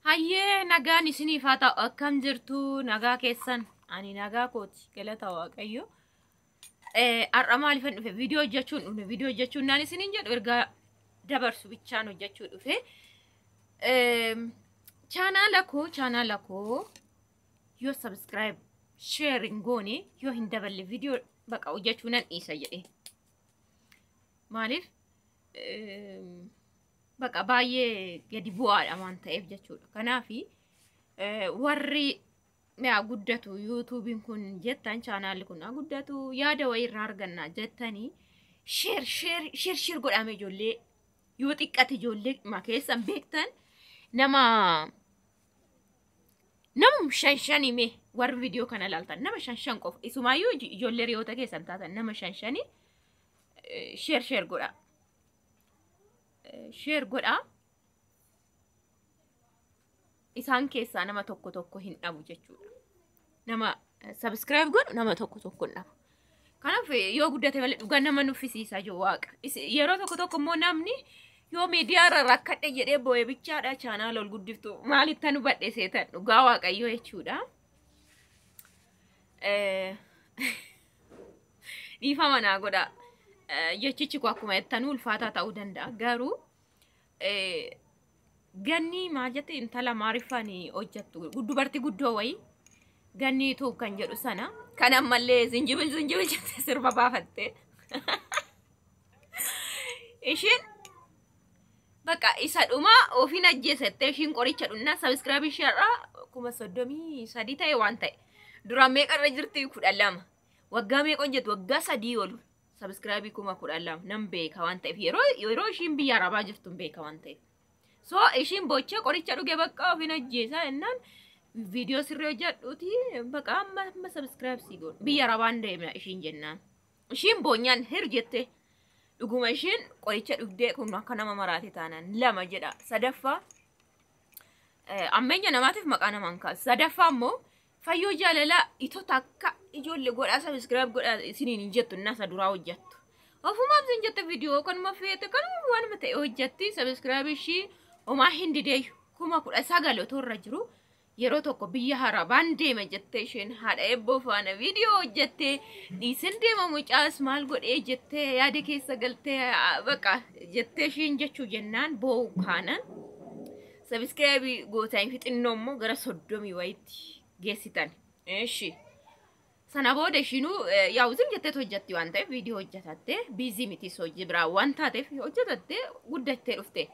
Hayyee nagaan isiniif haa ta'u akkam jirtu nagaa keessan ani nagaa kooti galata waaqayyo. Har'a maaliifan dhufe viidiyoo hojjechuun naan isiniin jedhu ergaa dabarsu bichaan hojjechuu dhufe. Chaanaala koo yoo subscribe sharing goone yoo hin daballe viidiyoo baqa hojjechuu nan dhiisa jedhe. Maaliif baqa baay'ee gadi bu'aadha waan ta'eef jechuudha. Kanaafi warri mi'a guddatu YouTubein kun jettan chaanaalli kun guddatu yaada wayii irraa arganna jettanii share godhame ijoollee yoo xiqqate ijoollee ma keessan beektan nama shan mee warri viidiyoo kana ilaaltan nama shan qofa isumaayyuu ijoollee riyoota keessan taatan nama shan share godha. Share godha isaan keessaa nama tokko hin dhabu jechuudha. Nama subscribe godhu nama tokko hin dhabu. Kanaaf yoo guddate malee dhugaa nama nuffisiisa joo waaqa. Yeroo tokko immoo namni yoo miidiyaa irra rakkadhe jedhee boo'ee bichaadha chaanaala ol guddiftu maalitti nu badhe seetan dhugaa waaqayyoo jechuudha. Dhiifama naa godha. Jechichi ko akkuma jettanuu ulfaataa ta'uu danda'a. Garuu ganni maal jette intala maariffaan hojjettu dubartii guddoo wayii ganni tuub kan jedhu sana kan ammallee zinjibil jette sirba baafatte. Ishiin baqa isa dhumaa ofiin ajjeesette ishiin qoricha dhunna subscribe isheerraa 33 ta'e waan ta'e duraan meeqarra jirti 12 waggaa meeqon jettu waggaa 3 olu. Subscribe kuma kudhalam nam beeka waan ta'eef yeroo ishiin biyya arabaa jirtu beeka waan ta'eef so ishiin bocha qoricha dhuge bakka ofiin ajjeesa ennaan viidiyoo sirrii hojjedhuuti baqa amma subscribe si godhu biyya arabaan deemna ishiin jennaan ishiin boonyaan hirjette dhuguma ishiin qoricha dhugdee kun akka nama maraate taanaan lama jedha sadaffaa ammeenya namaatiif maqaa namaan kaasa sadaffaa immoo fayyoo jaalala itoo takka ijoollee godhaa subscribe godhaa isiniin hin jettu nasa duraa hojjettu. Ofumaaf isin jette viidiyoo kanuma feete kanuma waanuma ta'e hojjetti subscribe ishii homaa hin dideeyyu 19 otoo irra jiru yeroo tokko biyya arabaan deema jettee isheen haadha eebboo faana viidiyoo hojjettee dhiisin deema mucaas maal godhee jettee yaada keessa galtee baqa jettee ishiin jechuu jennaan boo'u kaanan subscribe gootaan fixinnoo immoo gara 30 wayitti geessitan. Eeshi sana booda ishiinuu yaa uzim jettee hojjetti waan ta'eef viidiyoo hojjetatte biizii miti hojii biraa waan taateef hojjetatte guddattee dhufte.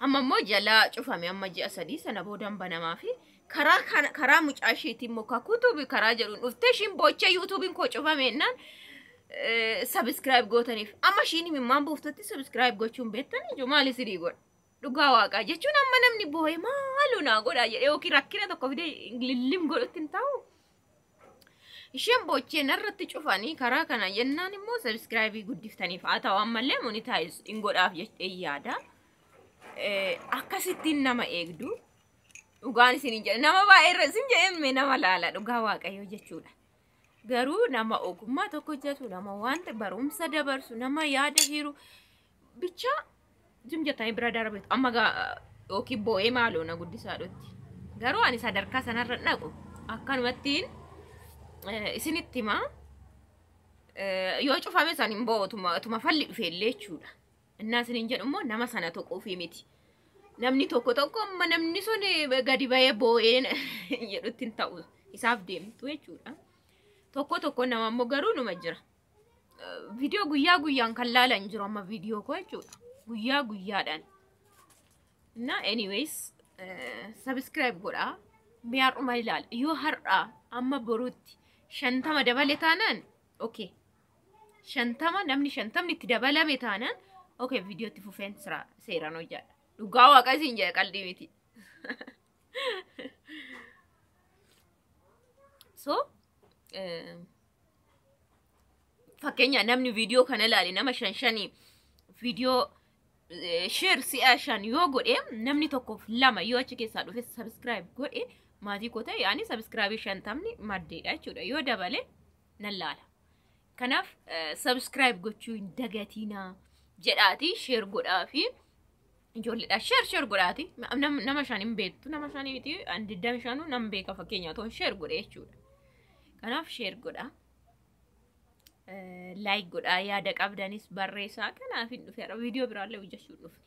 Amma immoo jala cufame amma ji'a 3 sana booda banamaa fi karaa mucaa isheetiin immoo kakuutuubi karaa jedhuun dhufte ishiin boocha yuutuubiin koo cufame ennaan subscribe gootaniif amma ishiin mimmaan buuftutti subscribe gochuun beektan ijoo maali sirii godha. Dhugaa waaqaa jechuun amma namni boo'ee maaloo naa godhaa jedhee yookiin rakkina tokko fidee lillim godhutti hin ta'u. Isheen boochee narratti cufanii karaa kana jennaan immoo subscribe guddiftaniif haa ta'u ammallee monetize hin godhaaf jettee yaada. Akkasittiin nama eegdu dhugaan isin jedhe nama baay'ee isin jedhee nama laala dhugaa waaqayyoo jechuudha. Garuu nama ogummaa tokko hojjetu nama wanta barumsa dabarsu nama yaada hiru bicha jumjatanii bira darbeetu amma yookiin boo'ee maaloo na guddisaa dhutti. Garuu ani sadarkaa sanarra dhaqu akkanumattiin isinitti himaa yoo cufame san hin boo'utuma falli dhufeellee jechuudha. Innaa isiniin jedhu immoo nama sana tokkoofi miti. Namni tokko amma namni sun gadi ba'ee boo'ee jedhutti hin ta'u isaaf deemtu jechuudha. Tokko nama immoo garuu numa jira. Viidiyoo guyyaan kan laalan jiru amma viidiyoo koo jechuudha. Guyyaadhaan. Na anyways subscribe godhaa mi'aaruma ilaala yoo har'aa amma boruutti 50 dabale taanaan okay 50 namni 50 itti dabalame taanaan okay viidiyoo itti fufeen seeraan hojjedha dhugaa waaqa isin jedhe qalbii miti. So fakkeenya namni viidiyoo kana ilaale nama 5 viidiyoo share si'aashan yoo godhe namni tokkoof 2 yoo achi keessaa dhufe subscribe godhe maatii koo ta'e yaani subscribe 50 maddeedha jechuudha yoo dabale nan laala. Kanaaf subscribe gochuu hin dagatinaa jedhaati share godhaa fi ijoolleedha share godhaati nama shan hin beektu nama shanii miti andi dam shanu nam beeka fakkeenya toon share godhe jechuudha kanaaf share godha like godha yaada qabdanis barreessaa kanaaf hin dhufe viidiyoo biraallee hojjechuun dhufne